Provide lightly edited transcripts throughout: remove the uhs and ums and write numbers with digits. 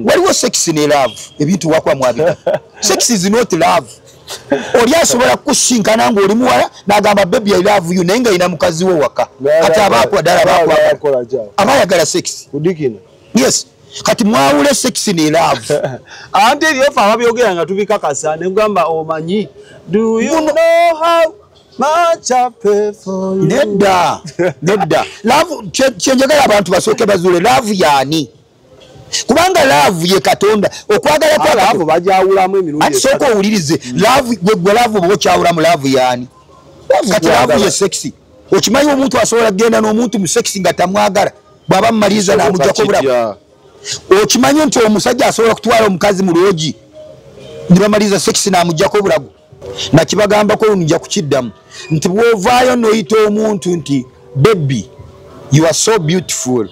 Waliwo sex ne love ebintu wakwa mwabika. Sex is not love. Oli asobola kusinkana ngo oli muwala n'agamba baby I love you nenga ina mukazi wo waka. Kati abakwa dala bakwa. Abayagala sex. Kudikina. Yes. Kati mwawule sex ne love. Ante lyofa ababyogera nga tubikakasa ne ngamba omanyi. Do you know how much I pay for you? Nedda. Nedda. Love chenjagala abantu basooke bazule love yani. Kubanga love ye Katonda okwagala kwa love bajawulamu emirundi ati soko ulirize love gwe love bo kyawulamu love yani kati love ye sexy okimanyi omuntu asobola genda n'omuntu mu sexy nga tamwagala baba mmaliza na mujako bulabu okimanyi nti omusajja asobola kutwala omukazi mu loogi nibamaliza sexy na mujako bulabu nakibagamba ko nja kukiddamu nti bwovaayo noyita omuntu nti baby you are so beautiful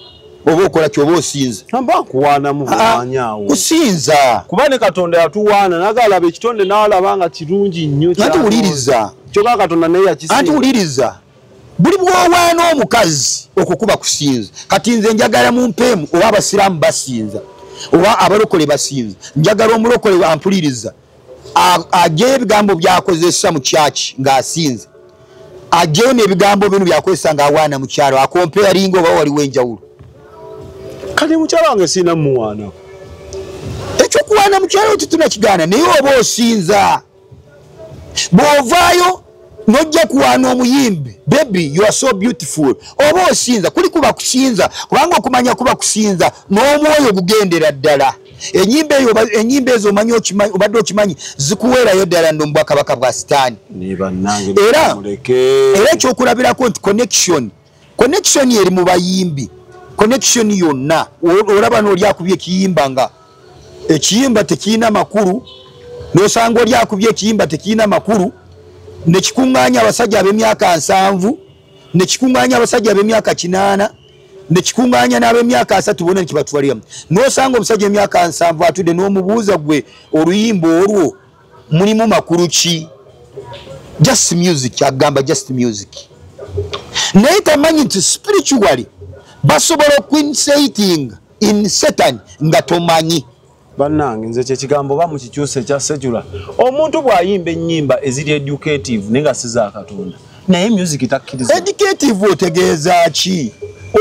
obo kola kyobo osinza namba kuwana mu bwanyawo kusinza kubane Katonda yatuwana nagala ekitonde n'alabanga kirungi nnyo kati uliriza kyoka Katonda naye yakisinza kati uliriza buli bwowaana omukazi okukuba kusinza kati nze njagala mu mpemu oba abasiraamu basinza oba abalokole basinza njagala omulokole ampuliriza ajje ebigambo byakozesa mu kyaki ng'asinza ajje n'ebigambo bino byakozesa ng'awaana mu kyalo akompeyaringa oba waliwo enjawulo kali mukyalo wange sina muwana ekyo kuwana mukyalo tutuna kigana naye oba osinza bwovaayo nojja kuwana omuyimbi baby you are so beautiful oba osinza kuli kuba kusinza kubanga okumanya kuba kusinza n'omwoyo gugendera ddala enyimba ezo omanyi obadde okimanyi zikuweerayo ddala nno mu bwakabaka bwa sitaani era ekyokulabirako nti connection eri mu bayimbi connection yonna olaba n'oli akubye ekiyimba nga ekiyimba tekirina makulu n'osanga oli akubye ekiyimba tekirina makulu nekikuŋŋaanya abasajja ab'emyaka 7 nekikuŋŋaanya abasajja ab'emyaka 8 nekikuŋŋaanya n'ab'emyaka 3 bonna nekibatwaliramu n'osanga omusajja emyaka 7 atudde n'omubuuza gwe oluyimba olwo mulimu makulu ki just music agamba just music naye tamanyi nti spiritually basobola okuinsating in Satan nga tomanyi bannange nze kyekigambo ba mu kikyuse kya sejula omuntu bw'ayimba ennyimba eziri educative nenga siza Katonda naye music takkiriza educative otegeeza ki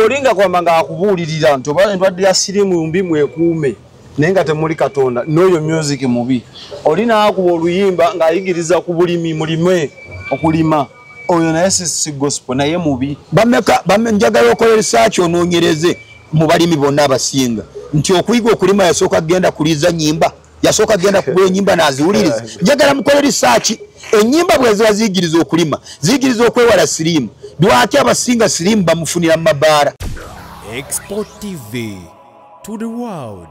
olinga kwamba nga akubuulirira nti oba endwadde ya sirimu mbi mwekuume naye nga temuli Katonda n'oyo music mubi olina akuba oluyimba ng'ayigiriza ku bulimi mulime okulima oyo naye si gospel naye mubi bameka njagala okola research onoonyereze mu balimi bonna abasinga nti okuyiga okulima yasooka agenda kuliza nyimba yasooka agenda kugula ennyimba n'aziwuliriza njagala mukole research ennyimba bwe ziba ziyigiriza okulima ziyigiriza okwewala siriimu lwaki abasinga siriimu bamufunira mu mabaara Export TV to the world.